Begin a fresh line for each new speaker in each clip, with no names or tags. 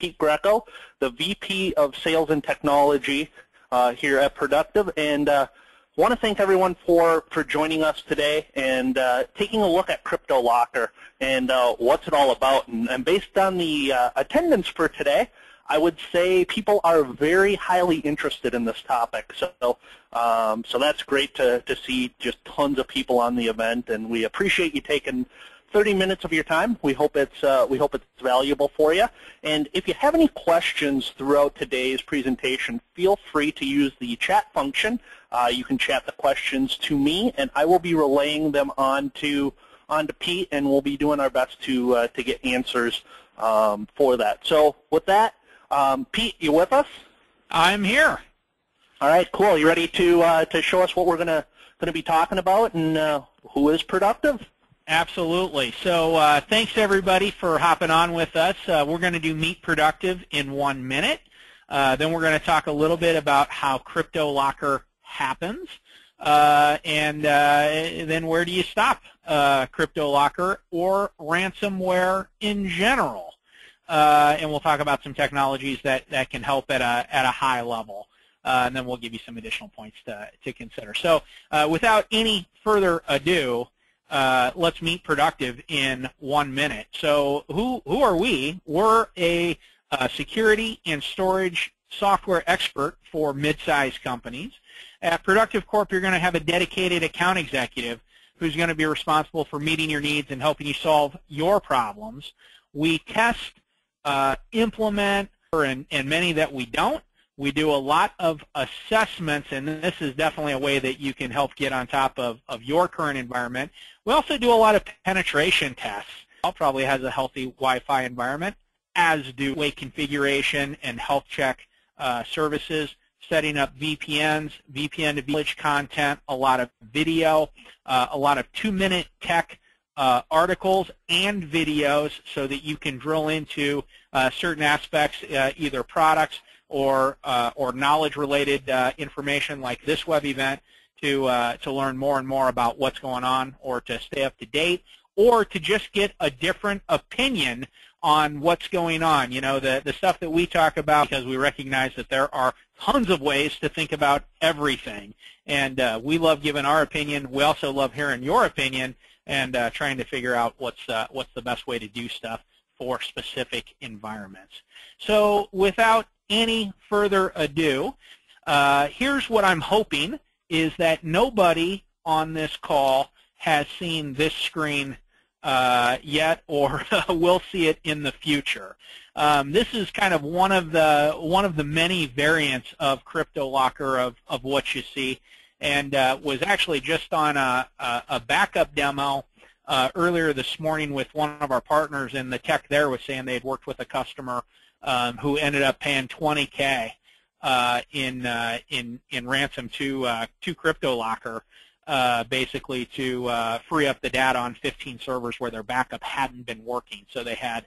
Pete Greco, the VP of Sales and Technology here at Productive, and want to thank everyone for joining us today and taking a look at CryptoLocker and what's it all about. And based on the attendance for today, I would say people are very highly interested in this topic. So that's great to see just tons of people on the event, and we appreciate you taking 30 minutes of your time. We hope it's valuable for you. And if you have any questions throughout today's presentation, feel free to use the chat function. You can chat the questions to me, and I will be relaying them on to Pete, and we'll be doing our best to get answers for that. So with that, Pete, you with us?
I'm here.
All right, cool. You ready to show us what we're gonna be talking about and who is Productive?
Absolutely. So thanks everybody for hopping on with us. We're going to do Meet Productive in 1 minute. Then we're going to talk a little bit about how CryptoLocker happens, and then where do you stop CryptoLocker or ransomware in general. And we'll talk about some technologies that can help at a high level. And then we'll give you some additional points to consider. So without any further ado, let's meet Productive in 1 minute. So who are we? We're a security and storage software expert for mid-sized companies. At Productive Corp, you're going to have a dedicated account executive who's going to be responsible for meeting your needs and helping you solve your problems. We test, implement, and many that we don't. We do a lot of assessments, and this is definitely a way that you can help get on top of your current environment. We also do a lot of penetration tests. It probably has a healthy Wi-Fi environment, as do way configuration and health check services, setting up VPNs, VPN to village content, a lot of video, a lot of 2-minute tech articles and videos so that you can drill into certain aspects, either products or knowledge-related information like this web event to learn more and more about what's going on, or to stay up to date, or to just get a different opinion on what's going on. You know, the stuff that we talk about, because we recognize that there are tons of ways to think about everything, and we love giving our opinion. We also love hearing your opinion and trying to figure out what's the best way to do stuff for specific environments. So without any further ado, here's what I'm hoping is that nobody on this call has seen this screen yet, or will see it in the future. This is kind of one of the many variants of CryptoLocker of what you see, and was actually just on a backup demo earlier this morning with one of our partners, and the tech there was saying they had worked with a customer who ended up paying $20K in ransom to CryptoLocker, basically to free up the data on 15 servers where their backup hadn't been working. So they had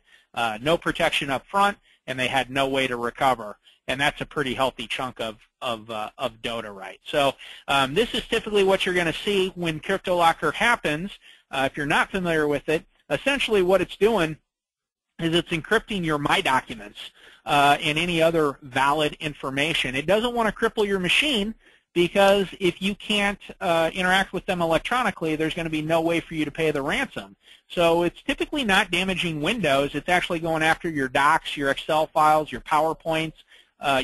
no protection up front, and they had no way to recover. And that's a pretty healthy chunk of data, right? So this is typically what you're going to see when CryptoLocker happens. If you're not familiar with it, essentially what it's doing is it's encrypting your My Documents and any other valid information. It doesn't want to cripple your machine, because if you can't interact with them electronically, there's going to be no way for you to pay the ransom. So it's typically not damaging Windows. It's actually going after your docs, your Excel files, your PowerPoints,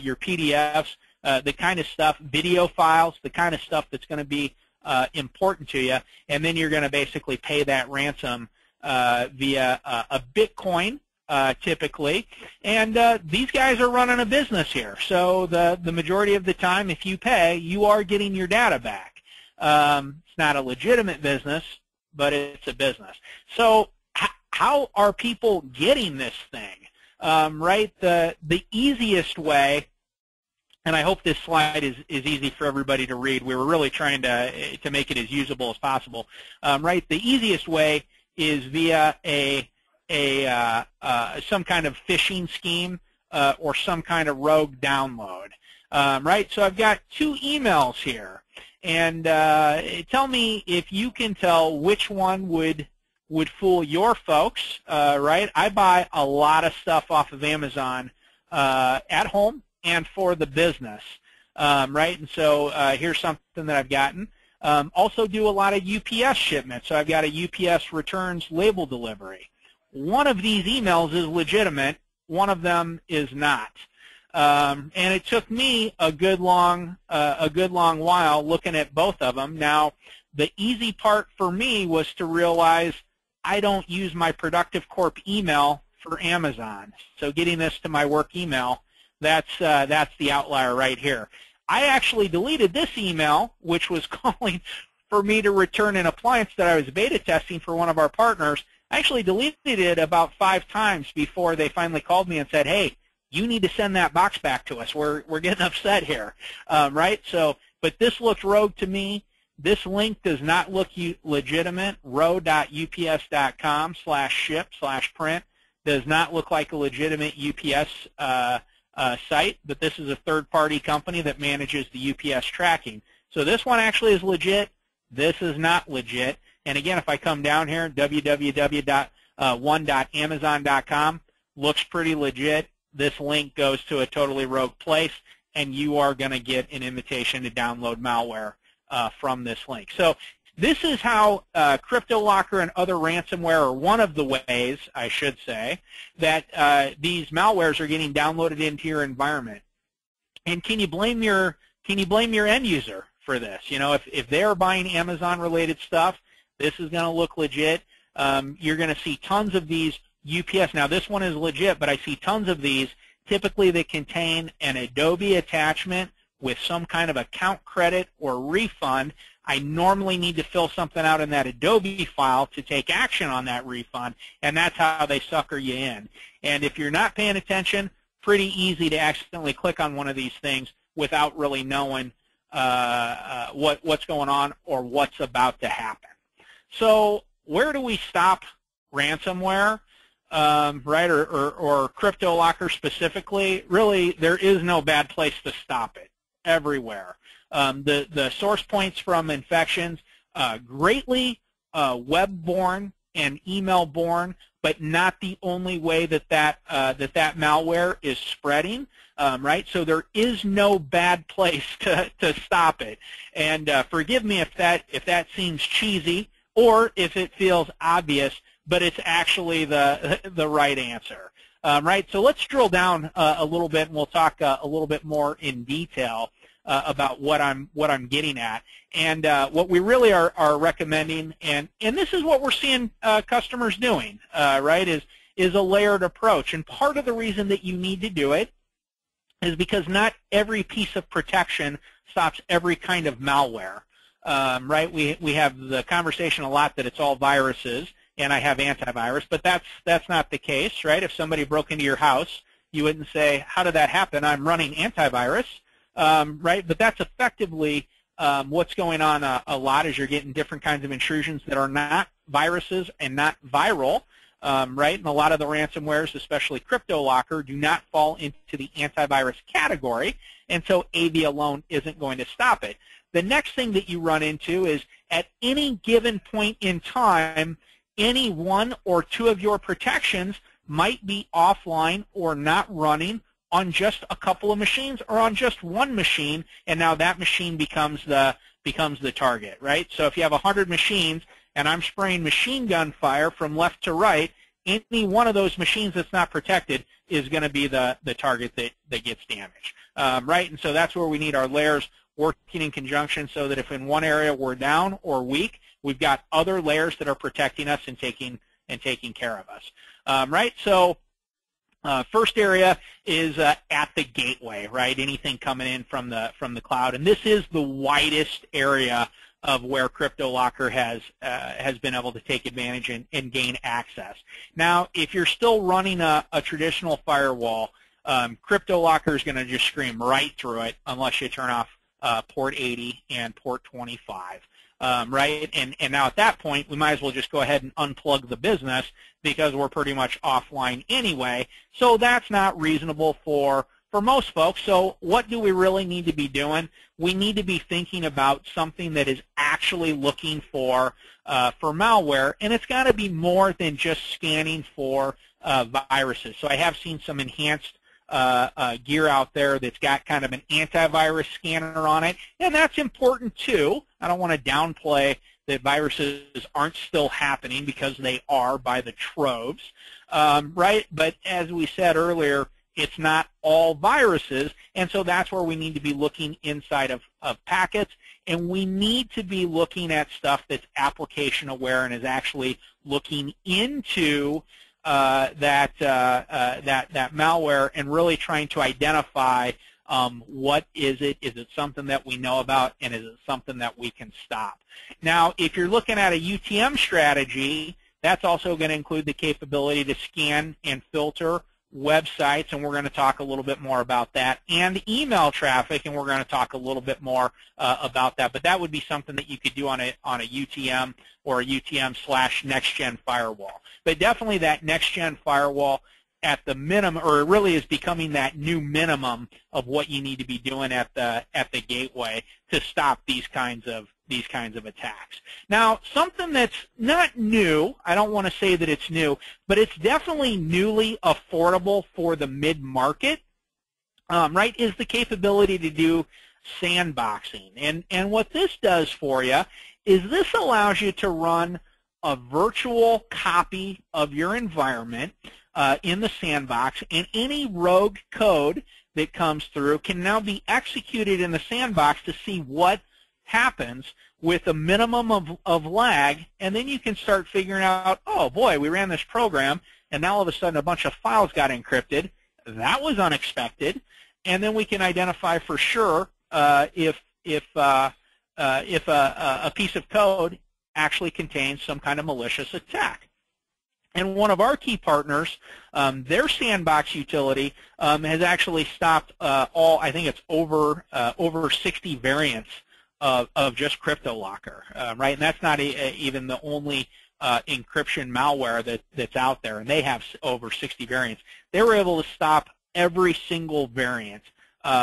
your PDFs, the kind of stuff, video files, the kind of stuff that's going to be important to you, and then you're going to basically pay that ransom via a Bitcoin, typically. And these guys are running a business here, so the majority of the time, if you pay, you are getting your data back. It's not a legitimate business, but it's a business. So how are people getting this thing? Right, the easiest way, and I hope this slide is easy for everybody to read. We were really trying to make it as usable as possible. Right, the easiest way is via some kind of phishing scheme or some kind of rogue download. Right, so I've got 2 emails here, and tell me if you can tell which one would fool your folks. Right, I buy a lot of stuff off of Amazon at home and for the business, right? And so here's something that I've gotten. Also do a lot of UPS shipments. So I've got a UPS returns label delivery. One of these emails is legitimate. One of them is not. And it took me a good long while looking at both of them. Now, the easy part for me was to realize I don't use my Productive Corp email for Amazon. So getting this to my work email, that's the outlier right here. I actually deleted this email, which was calling for me to return an appliance that I was beta testing for one of our partners. I actually deleted it about 5 times before they finally called me and said, hey, you need to send that box back to us. We're getting upset here, right? So, but this looked rogue to me. This link does not look legitimate. row.ups.com/ship/print does not look like a legitimate UPS site, but this is a third-party company that manages the UPS tracking. So this one actually is legit. This is not legit. And again, if I come down here, www.one.amazon.com looks pretty legit. This link goes to a totally rogue place, and you are going to get an invitation to download malware from this link. So this is how Cryptolocker and other ransomware, or one of the ways, I should say, that these malwares are getting downloaded into your environment. And can you blame your end user for this? You know, if they're buying Amazon-related stuff, this is going to look legit. You're going to see tons of these UPS. Now, this one is legit, but I see tons of these. Typically, they contain an Adobe attachment with some kind of account credit or refund. I normally need to fill something out in that Adobe file to take action on that refund, and that's how they sucker you in. And if you're not paying attention, pretty easy to accidentally click on one of these things without really knowing what's going on or what's about to happen. So where do we stop ransomware, right, or Cryptolocker specifically? Really, there is no bad place to stop it. Everywhere. The source points from infections, greatly web-borne and email-borne, but not the only way that malware is spreading, right? So there is no bad place to stop it. And forgive me if that seems cheesy or if it feels obvious, but it's actually the right answer. Right, so let's drill down a little bit, and we'll talk a little bit more in detail about what I'm getting at, and what we really are recommending, and this is what we're seeing customers doing, right? Is a layered approach, and part of the reason that you need to do it is because not every piece of protection stops every kind of malware, right? We have the conversation a lot that it's all viruses, and I have antivirus, but that's not the case, right? If somebody broke into your house, you wouldn't say, how did that happen? I'm running antivirus, right? But that's effectively what's going on a lot is you're getting different kinds of intrusions that are not viruses and not viral, right? And a lot of the ransomwares, especially Cryptolocker, do not fall into the antivirus category, and so AV alone isn't going to stop it. The next thing that you run into is at any given point in time, any one or two of your protections might be offline or not running on just a couple of machines or on just one machine, and now that machine becomes the target, right? So if you have 100 machines and I'm spraying machine gun fire from left to right, any one of those machines that's not protected is going to be the target that gets damaged, right? And so that's where we need our layers working in conjunction so that if in one area we're down or weak, we've got other layers that are protecting us and taking care of us, right? So first area is at the gateway, right? Anything coming in from the cloud, and this is the widest area of where Cryptolocker has been able to take advantage and gain access. Now, if you're still running a traditional firewall, Cryptolocker is going to just scream right through it unless you turn off port 80 and port 25. Right? And now at that point, we might as well just go ahead and unplug the business because we're pretty much offline anyway. So that's not reasonable for most folks. So what do we really need to be doing? We need to be thinking about something that is actually looking for malware, and it's got to be more than just scanning for viruses. So I have seen some enhanced gear out there that's got kind of an antivirus scanner on it, and that's important too. I don't want to downplay that viruses aren't still happening, because they are by the troves, right? But as we said earlier, it's not all viruses, and so that's where we need to be looking inside of packets, and we need to be looking at stuff that's application aware and is actually looking into that malware and really trying to identify what is it? Is it something that we know about, and is it something that we can stop? Now, if you're looking at a UTM strategy, that's also going to include the capability to scan and filter websites, and we're going to talk a little bit more about that, and email traffic, and we're going to talk a little bit more about that. But that would be something that you could do on a UTM or a UTM/next-gen firewall. But definitely that next-gen firewall at the minimum, or it really is becoming that new minimum of what you need to be doing at the gateway to stop these kinds of attacks. Now, something that's not new, I don't want to say that it's new, but it's definitely newly affordable for the mid-market, right, is the capability to do sandboxing. And what this does for you is this allows you to run a virtual copy of your environment in the sandbox, and any rogue code that comes through can now be executed in the sandbox to see what happens with a minimum of lag, and then you can start figuring out, oh boy, we ran this program, and now all of a sudden a bunch of files got encrypted. That was unexpected, and then we can identify for sure if a piece of code actually contains some kind of malicious attack. And one of our key partners, their Sandbox utility has actually stopped I think it's over 60 variants of just Cryptolocker, right? And that's not even the only encryption malware that's out there, and they have over 60 variants. They were able to stop every single variant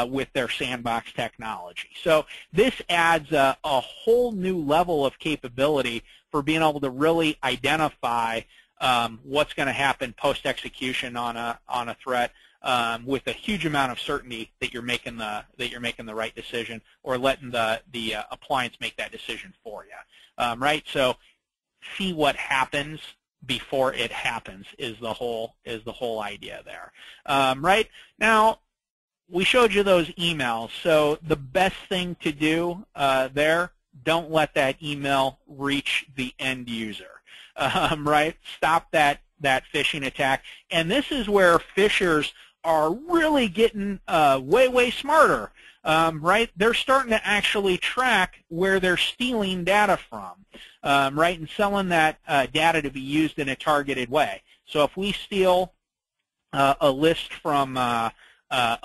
with their Sandbox technology. So this adds a whole new level of capability for being able to really identify what's going to happen post-execution on a threat with a huge amount of certainty that you're making the right decision, or letting the appliance make that decision for you, right? So see what happens before it happens is the whole idea there, right? Now, we showed you those emails. So the best thing to do there, don't let that email reach the end user. Right? Stop that phishing attack. And this is where phishers are really getting way smarter. Right? They're starting to actually track where they're stealing data from, right, and selling that data to be used in a targeted way. So if we steal a list from a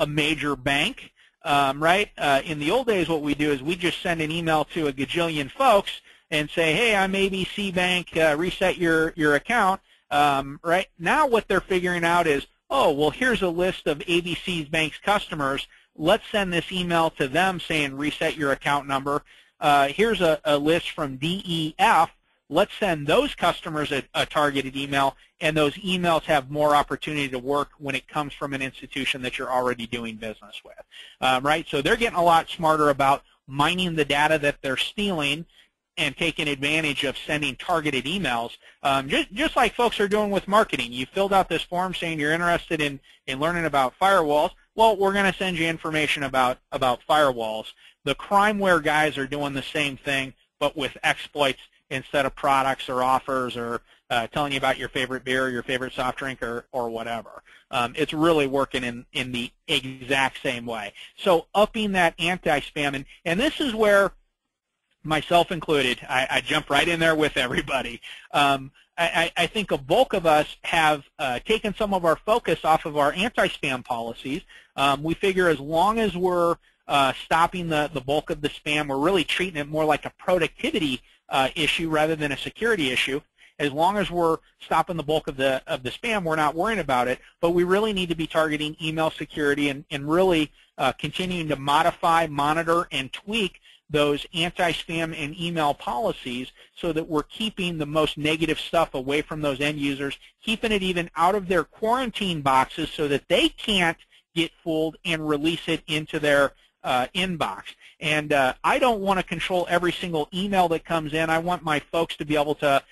major bank, right, in the old days what we do is we just send an email to a gajillion folks and say, hey, I'm ABC Bank, reset your account. Right now what they're figuring out is, oh, well, here's a list of ABC Bank's customers. Let's send this email to them saying reset your account number. Here's a list from DEF. Let's send those customers a targeted email, and those emails have more opportunity to work when it comes from an institution that you're already doing business with. Right? So they're getting a lot smarter about mining the data that they're stealing and taking advantage of sending targeted emails, just like folks are doing with marketing. You filled out this form saying you're interested in learning about firewalls. Well, we're going to send you information about firewalls. The crimeware guys are doing the same thing, but with exploits instead of products or offers or telling you about your favorite beer, your favorite soft drink, or whatever. It's really working in the exact same way. So upping that anti-spam, and this is where, myself included, I jump right in there with everybody. I think a bulk of us have taken some of our focus off of our anti-spam policies. We figure as long as we're stopping the bulk of the spam, we're really treating it more like a productivity issue rather than a security issue. As long as we're stopping the bulk of the spam, we're not worrying about it. But we really need to be targeting email security and really continuing to modify, monitor, and tweak those anti-spam and email policies so that we're keeping the most negative stuff away from those end users, keeping it even out of their quarantine boxes so that they can't get fooled and release it into their inbox. And I don't want to control every single email that comes in. I want my folks to be able to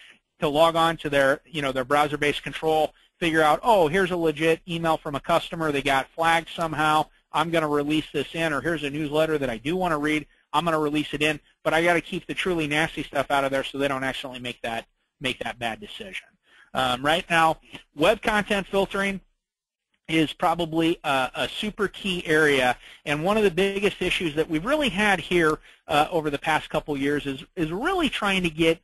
log on to their, their browser-based control, figure out, oh, here's a legit email from a customer. They got flagged somehow. I'm going to release this in, or here's a newsletter that I do want to read. I'm going to release it in, but I got to keep the truly nasty stuff out of there so they don't accidentally make that bad decision. Right now, web content filtering is probably a super key area, and one of the biggest issues that we've really had here over the past couple years is really trying to get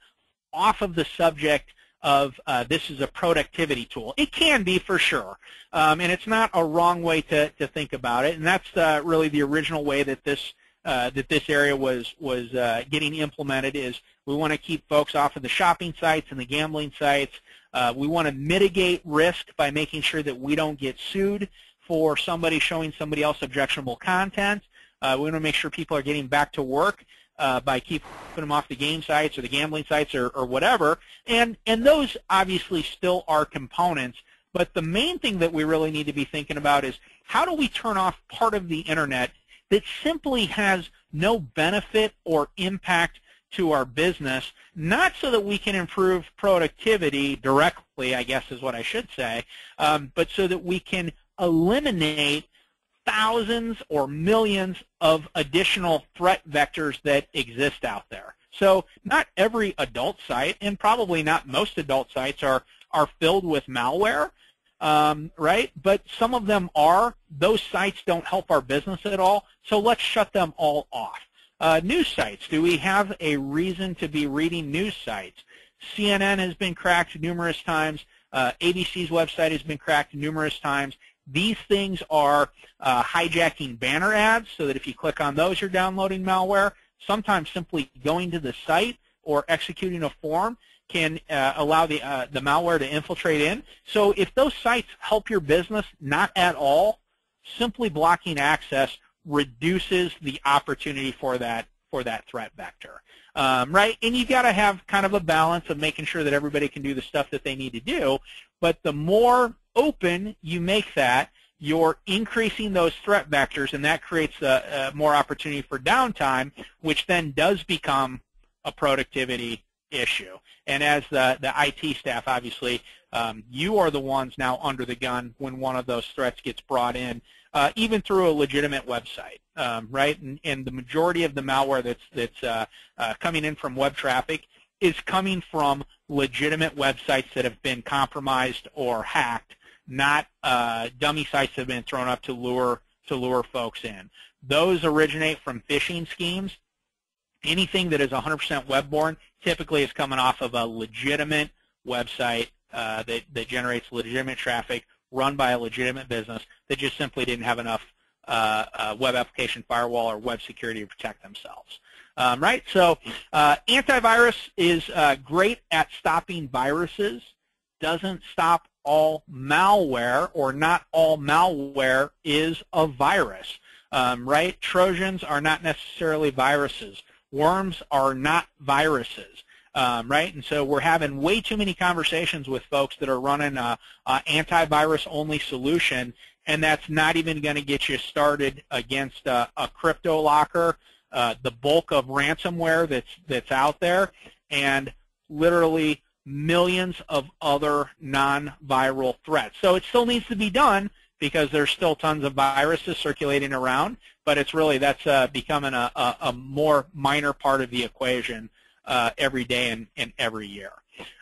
off of the subject of this is a productivity tool. It can be for sure, and it's not a wrong way to think about it, and that's really the original way that this area was getting implemented. Is we want to keep folks off of the shopping sites and the gambling sites. We want to mitigate risk by making sure that we don't get sued for somebody showing somebody else objectionable content. We want to make sure people are getting back to work by keeping them off the game sites or the gambling sites or whatever. And those obviously still are components. But the main thing that we really need to be thinking about is how do we turn off part of the Internet that simply has no benefit or impact to our business, not so that we can improve productivity directly, I guess is what I should say, but so that we can eliminate thousands or millions of additional threat vectors that exist out there. So not every adult site, and probably not most adult sites, are filled with malware, right? But some of them are. Those sites don't help our business at all, so let's shut them all off. News sites. Do we have a reason to be reading news sites? CNN has been cracked numerous times. ABC's website has been cracked numerous times. These things are hijacking banner ads so that if you click on those, you're downloading malware. Sometimes simply going to the site or executing a form can allow the malware to infiltrate in. So if those sites help your business, not at all, simply blocking access reduces the opportunity for that threat vector, right? And you've got to have kind of a balance of making sure that everybody can do the stuff that they need to do. But the more open you make that, you're increasing those threat vectors, and that creates more opportunity for downtime, which then does become a productivity issue. And as the IT staff, obviously, you are the ones now under the gun when one of those threats gets brought in, even through a legitimate website, right? And the majority of the malware that's coming in from web traffic is coming from legitimate websites that have been compromised or hacked, not dummy sites that have been thrown up to lure folks in. Those originate from phishing schemes. Anything that is 100% web-borne typically is coming off of a legitimate website that generates legitimate traffic, run by a legitimate business that just simply didn't have enough web application firewall or web security to protect themselves. Right? So antivirus is great at stopping viruses, doesn't stop all malware, or not all malware is a virus. Right? Trojans are not necessarily viruses. Worms are not viruses. Right? And so we're having way too many conversations with folks that are running a antivirus-only solution, and that's not even going to get you started against a CryptoLocker, the bulk of ransomware that's out there, and literally millions of other non-viral threats. So it still needs to be done because there's still tons of viruses circulating around, but it's really, that's becoming a more minor part of the equation every day and every year.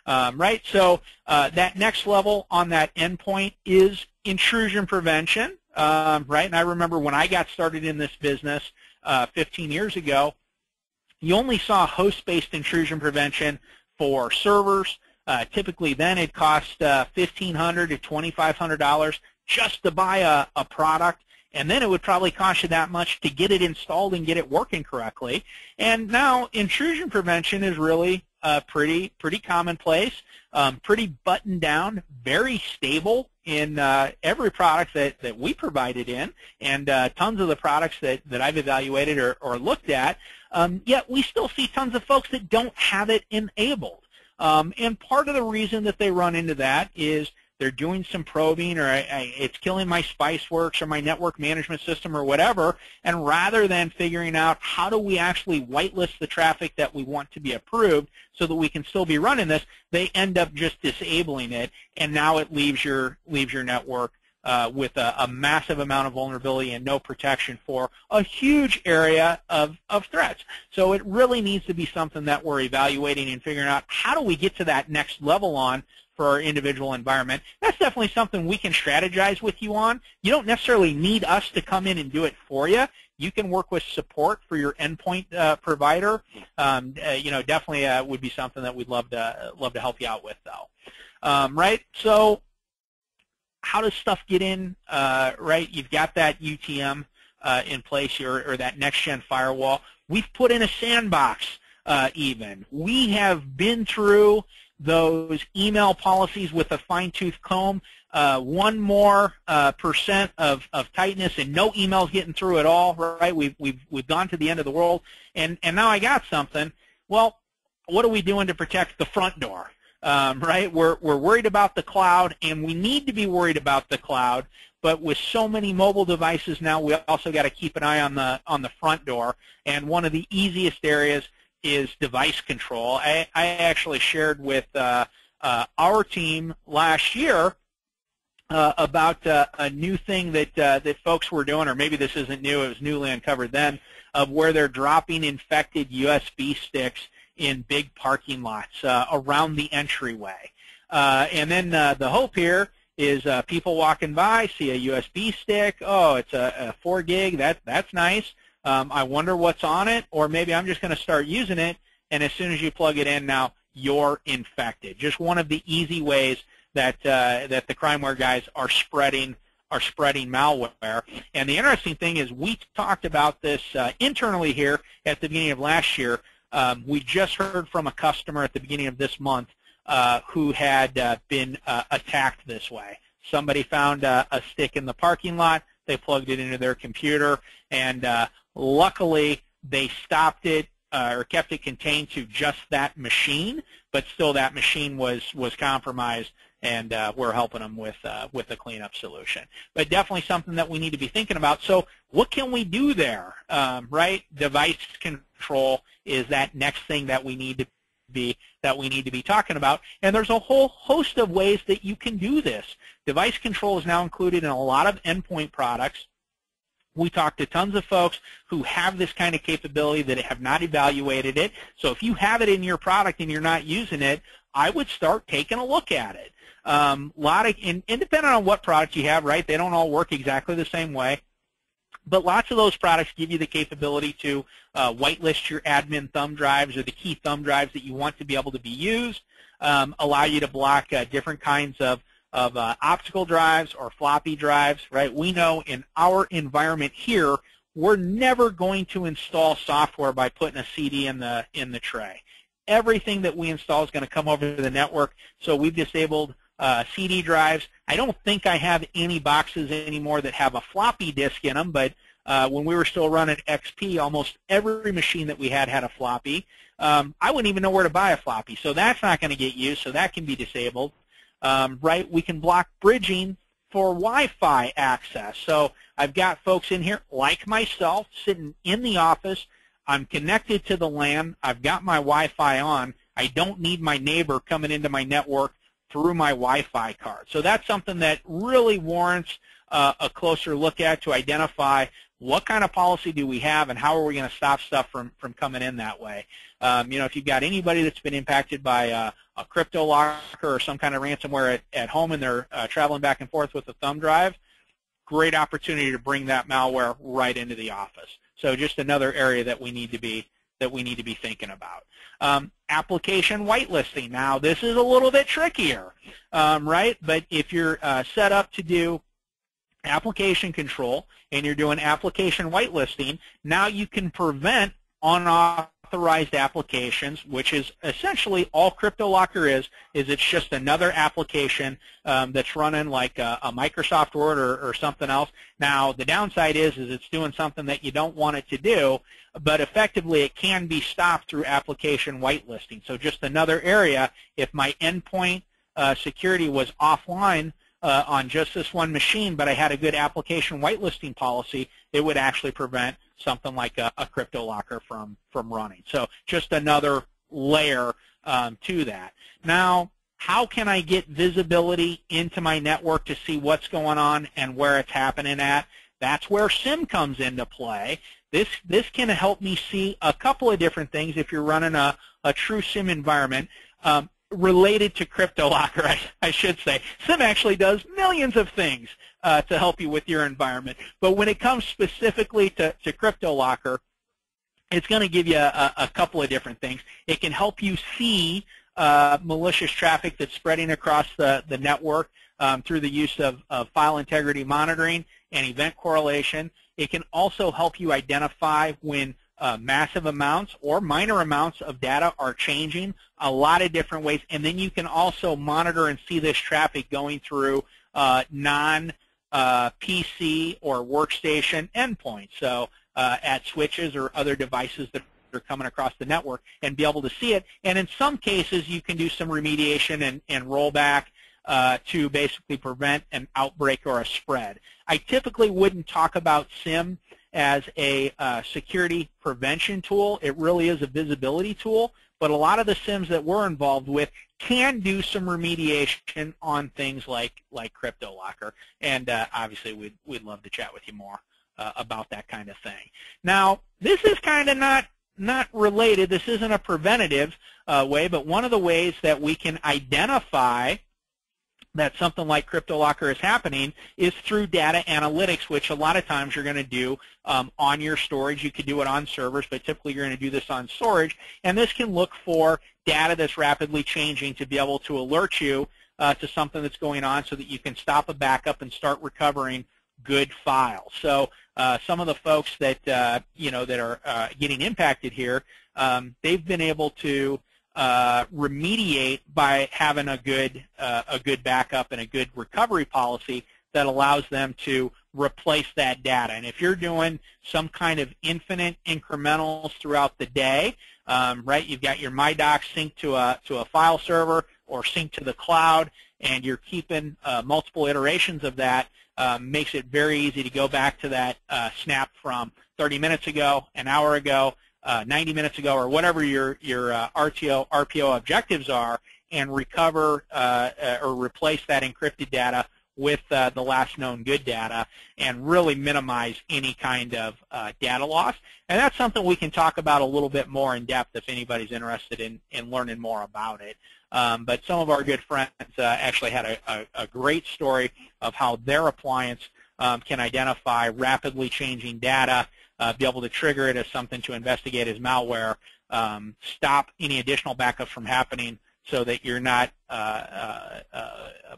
Right? So that next level on that endpoint is intrusion prevention. Right? And I remember when I got started in this business 15 years ago, you only saw host-based intrusion prevention for servers. Typically then it cost $1,500 to $2,500 just to buy a product, and then it would probably cost you that much to get it installed and get it working correctly. And now intrusion prevention is really pretty commonplace, pretty buttoned down, very stable in every product that we provided in, and tons of the products that I've evaluated or looked at. Yet we still see tons of folks that don't have it enabled. And part of the reason that they run into that is they're doing some probing, or it's killing my SpiceWorks or my network management system or whatever, and rather than figuring out how do we actually whitelist the traffic that we want to be approved so that we can still be running this, they end up just disabling it, and now it leaves your network with a massive amount of vulnerability and no protection for a huge area of threats. So it really needs to be something that we're evaluating and figuring out how do we get to that next level on for our individual environment. That's definitely something we can strategize with you on. You don't necessarily need us to come in and do it for you. You can work with support for your endpoint provider. Definitely would be something that we'd love to help you out with, though. Right? So how does stuff get in? Right? You've got that UTM in place, or that next-gen firewall. We've put in a sandbox even. We have been through those email policies with a fine-tooth comb. One more percent of tightness and no emails getting through at all, right? We've gone to the end of the world, and now I got something. Well, what are we doing to protect the front door? Right? We're worried about the cloud, and we need to be worried about the cloud. But with so many mobile devices now, we also got to keep an eye on the front door. And one of the easiest areas is device control. I actually shared with our team last year about a new thing that folks were doing, or maybe this isn't new, it was newly uncovered then, of where they're dropping infected USB sticks in big parking lots around the entryway. And then the hope here is people walking by, see a USB stick, oh, it's a 4 gig, that's nice. I wonder what's on it, or maybe I'm just going to start using it, and as soon as you plug it in now, you're infected. Just one of the easy ways that the crimeware guys are spreading malware. And the interesting thing is we talked about this internally here at the beginning of last year. We just heard from a customer at the beginning of this month who had been attacked this way. Somebody found a stick in the parking lot. They plugged it into their computer, and luckily they stopped it or kept it contained to just that machine, but still that machine was compromised, and we're helping them with a cleanup solution. But definitely something that we need to be thinking about. So what can we do there, right? Device control is that next thing that we need to be talking about, and there's a whole host of ways that you can do this. Device control is now included in a lot of endpoint products. We talked to tons of folks who have this kind of capability that have not evaluated it. So if you have it in your product and you're not using it, I would start taking a look at it. And depending on what product you have, right, they don't all work exactly the same way. But lots of those products give you the capability to whitelist your admin thumb drives or the key thumb drives that you want to be able to be used, allow you to block different kinds of optical drives or floppy drives, right? We know in our environment here, we're never going to install software by putting a CD in the tray. Everything that we install is going to come over to the network, so we've disabled CD drives. I don't think I have any boxes anymore that have a floppy disk in them, but when we were still running XP, almost every machine that we had a floppy. I wouldn't even know where to buy a floppy, so that's not going to get used, so that can be disabled. Right, we can block bridging for Wi-Fi access. So I've got folks in here like myself sitting in the office. I'm connected to the LAN. I've got my Wi-Fi on. I don't need my neighbor coming into my network through my Wi-Fi card. So that's something that really warrants a closer look at to identify what kind of policy do we have and how are we going to stop stuff from coming in that way. If you've got anybody that's been impacted by a Cryptolocker or some kind of ransomware at home and they're traveling back and forth with a thumb drive, great opportunity to bring that malware right into the office. So just another area that we need to be thinking about. Application whitelisting. Now this is a little bit trickier, right? But if you're set up to do application control and you're doing application whitelisting, now you can prevent unauthorized applications, which is essentially all Cryptolocker is it's just another application that's running like a Microsoft Word or something else. Now the downside is it's doing something that you don't want it to do, but effectively it can be stopped through application whitelisting. So just another area, if my endpoint security was offline on just this one machine, but I had a good application whitelisting policy, it would actually prevent something like a CryptoLocker from running. So just another layer to that. Now, how can I get visibility into my network to see what's going on and where it's happening at? That's where SIEM comes into play. This can help me see a couple of different things if you're running a true SIEM environment. Related to CryptoLocker, I should say. SIEM actually does millions of things to help you with your environment. But when it comes specifically to CryptoLocker, it's going to give you a couple of different things. It can help you see malicious traffic that's spreading across the network through the use of file integrity monitoring and event correlation. It can also help you identify when massive amounts or minor amounts of data are changing a lot of different ways. And then you can also monitor and see this traffic going through non-PC or workstation endpoints. So at switches or other devices that are coming across the network and be able to see it. And in some cases, you can do some remediation and rollback to basically prevent an outbreak or a spread. I typically wouldn't talk about SIEM as a security prevention tool. It really is a visibility tool, but a lot of the SIEMs that we're involved with can do some remediation on things like CryptoLocker, and obviously we'd love to chat with you more about that kind of thing. Now, this is kind of not related. This isn't a preventative way, but one of the ways that we can identify that something like CryptoLocker is happening is through data analytics, which a lot of times you're going to do on your storage. You could do it on servers, but typically you're going to do this on storage. And this can look for data that's rapidly changing to be able to alert you to something that's going on so that you can stop a backup and start recovering good files. So some of the folks that that are getting impacted here, they've been able to remediate by having a good backup and a good recovery policy that allows them to replace that data. And if you're doing some kind of infinite incrementals throughout the day, right? You've got your MyDocs synced to a file server or synced to the cloud, and you're keeping multiple iterations of that. Makes it very easy to go back to that snap from 30 minutes ago, an hour ago, 90 minutes ago, or whatever your RPO objectives are, and recover or replace that encrypted data with the last known good data, and really minimize any kind of data loss. And that's something we can talk about a little bit more in depth if anybody's interested in learning more about it. But some of our good friends actually had a great story of how their appliance can identify rapidly changing data, be able to trigger it as something to investigate as malware, stop any additional backups from happening so that you're not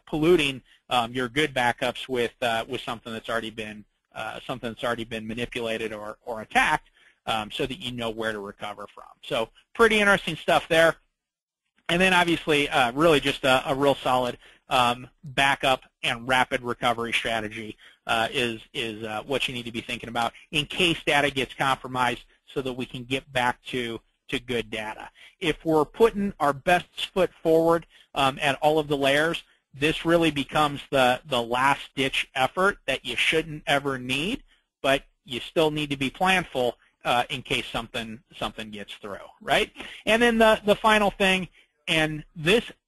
polluting your good backups with something that's already been manipulated or attacked, so that you know where to recover from. So pretty interesting stuff there. And then obviously really just a real solid backup and rapid recovery strategy is what you need to be thinking about in case data gets compromised, so that we can get back to good data. If we're putting our best foot forward at all of the layers, this really becomes the last-ditch effort that you shouldn't ever need, but you still need to be planful in case something gets through, right? And then the final thing, and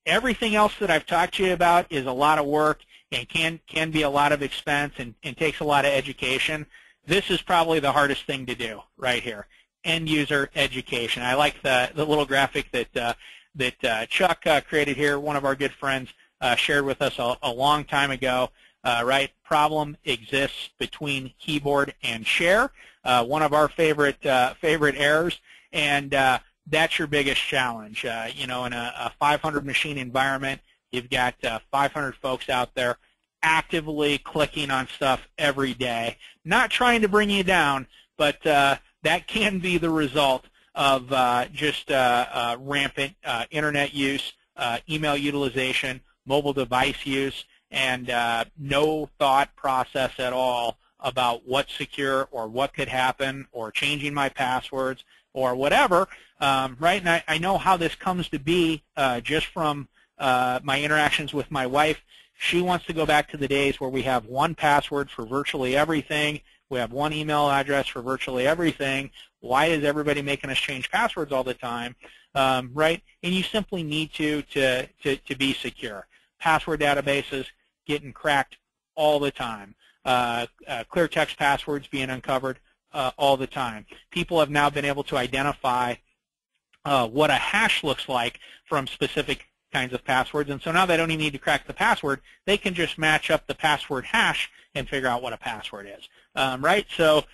everything else that I've talked to you about is a lot of work and can be a lot of expense and takes a lot of education. This is probably the hardest thing to do right here, end user education. I like the little graphic that Chuck created here. One of our good friends shared with us a long time ago. Right, problem exists between keyboard and share. One of our favorite errors, and that's your biggest challenge. In a 500 machine environment, you've got 500 folks out there actively clicking on stuff every day. Not trying to bring you down, but that can be the result of just rampant internet use, email utilization, mobile device use, and no thought process at all about what's secure or what could happen, or changing my passwords or whatever, right? And I know how this comes to be just from my interactions with my wife, she wants to go back to the days where we have one password for virtually everything. We have one email address for virtually everything. Why is everybody making us change passwords all the time? Right? And you simply need to be secure. Password databases getting cracked all the time. Clear text passwords being uncovered all the time. People have now been able to identify what a hash looks like from specific kinds of passwords, and so now they don't even need to crack the password. They can just match up the password hash and figure out what a password is. Right? So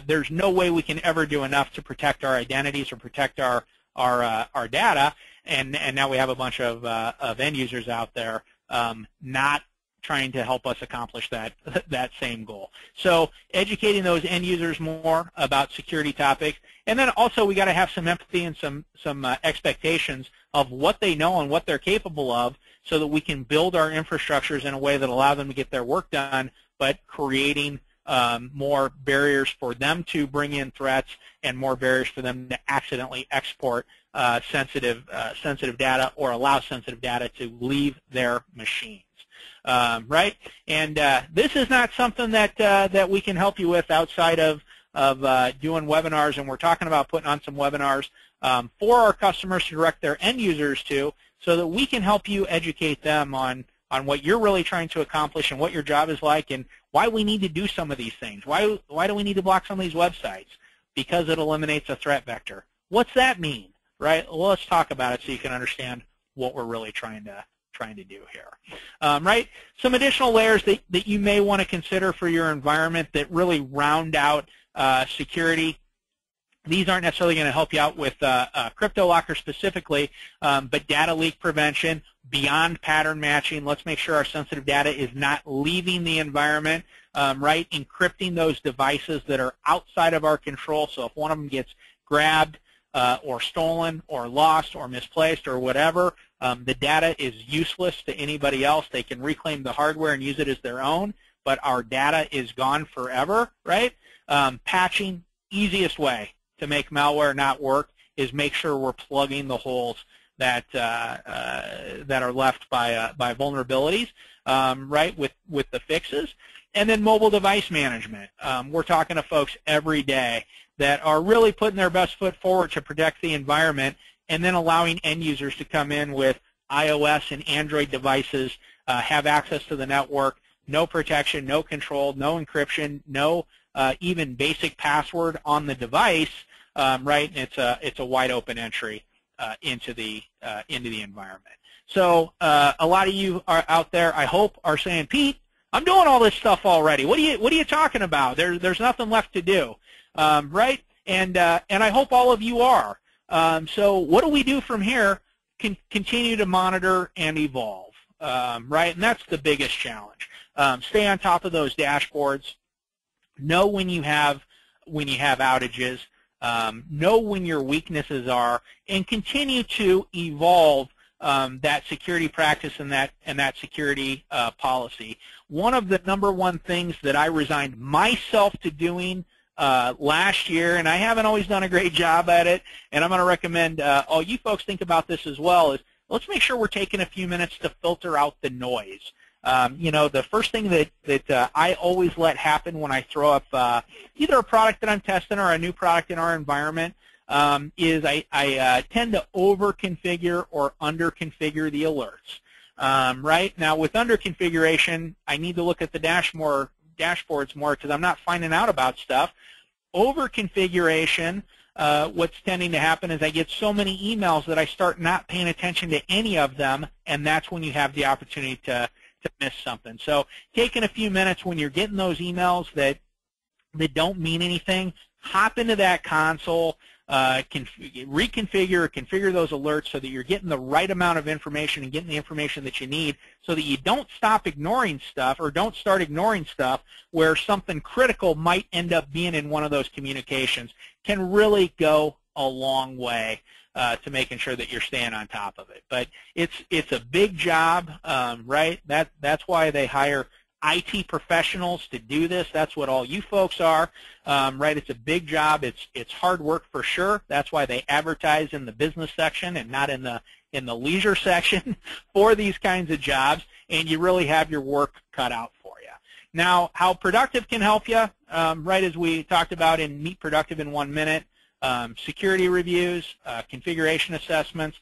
there's no way we can ever do enough to protect our identities or protect our data, and now we have a bunch of end users out there not trying to help us accomplish that same goal. So educating those end users more about security topics, and then also we got to have some empathy and some expectations of what they know and what they're capable of, so that we can build our infrastructures in a way that allow them to get their work done, but creating more barriers for them to bring in threats and more barriers for them to accidentally export sensitive data or allow sensitive data to leave their machines. Right? And this is not something that we can help you with outside of doing webinars, and we're talking about putting on some webinars for our customers to direct their end users to, so that we can help you educate them on what you're really trying to accomplish and what your job is like, and why we need to do some of these things. Why do we need to block some of these websites? Because it eliminates a threat vector. What's that mean? Right? Well, let's talk about it so you can understand what we're really trying to do here. Right? Some additional layers that you may want to consider for your environment that really round out security. These aren't necessarily going to help you out with Cryptolocker specifically, but data leak prevention, beyond pattern matching. Let's make sure our sensitive data is not leaving the environment, right? Encrypting those devices that are outside of our control. So if one of them gets grabbed or stolen or lost or misplaced or whatever, the data is useless to anybody else. They can reclaim the hardware and use it as their own, but our data is gone forever, right? Patching, easiest way to make malware not work is make sure we're plugging the holes that are left by vulnerabilities, right, with the fixes. And then mobile device management. We're talking to folks every day that are really putting their best foot forward to protect the environment, and then allowing end users to come in with iOS and Android devices, have access to the network, no protection, no control, no encryption, no even basic password on the device, right? And it's a wide open entry into the environment. So a lot of you are out there, I hope, are saying, Pete, I'm doing all this stuff already. What are you talking about? There's nothing left to do, right? And I hope all of you are. So what do we do from here? Continue to monitor and evolve, right? And that's the biggest challenge. Stay on top of those dashboards. Know when you have outages. Know when your weaknesses are, and continue to evolve that security practice and that security policy. One of the #1 things that I resigned myself to doing last year, and I haven't always done a great job at it, and I'm going to recommend all you folks think about this as well, is let's make sure we're taking a few minutes to filter out the noise. You know, the first thing that I always let happen when I throw up either a product that I'm testing or a new product in our environment is I tend to over-configure or under-configure the alerts. Right? Now, with under-configuration, I need to look at the dashboards more because I'm not finding out about stuff. Over-configuration, what's tending to happen is I get so many emails that I start not paying attention to any of them, and that's when you have the opportunity to miss something. So taking a few minutes when you're getting those emails that don't mean anything, hop into that console, reconfigure or configure those alerts so that you're getting the right amount of information and getting the information that you need, so that you don't stop ignoring stuff or don't start ignoring stuff where something critical might end up being in one of those communications. Can really go a long way to making sure that you're staying on top of it. But it's a big job, right? That's why they hire IT professionals to do this. That's what all you folks are, right? It's a big job. It's hard work for sure. That's why they advertise in the business section and not in the leisure section for these kinds of jobs, and you really have your work cut out for you. Now, how Productive can help you, right as we talked about in Meet Productive in 1 minute, security reviews, configuration assessments,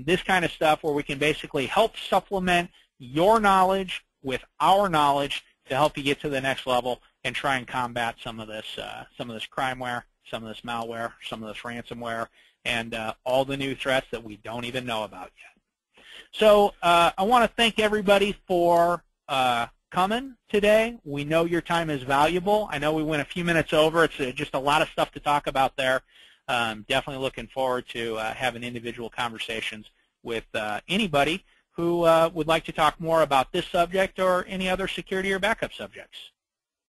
this kind of stuff where we can basically help supplement your knowledge with our knowledge to help you get to the next level and try and combat some of this crimeware, some of this malware, some of this ransomware, and all the new threats that we don't even know about yet. So I want to thank everybody for coming today. We know your time is valuable. I know we went a few minutes over. It's just a lot of stuff to talk about there. Definitely looking forward to having individual conversations with anybody who would like to talk more about this subject or any other security or backup subjects.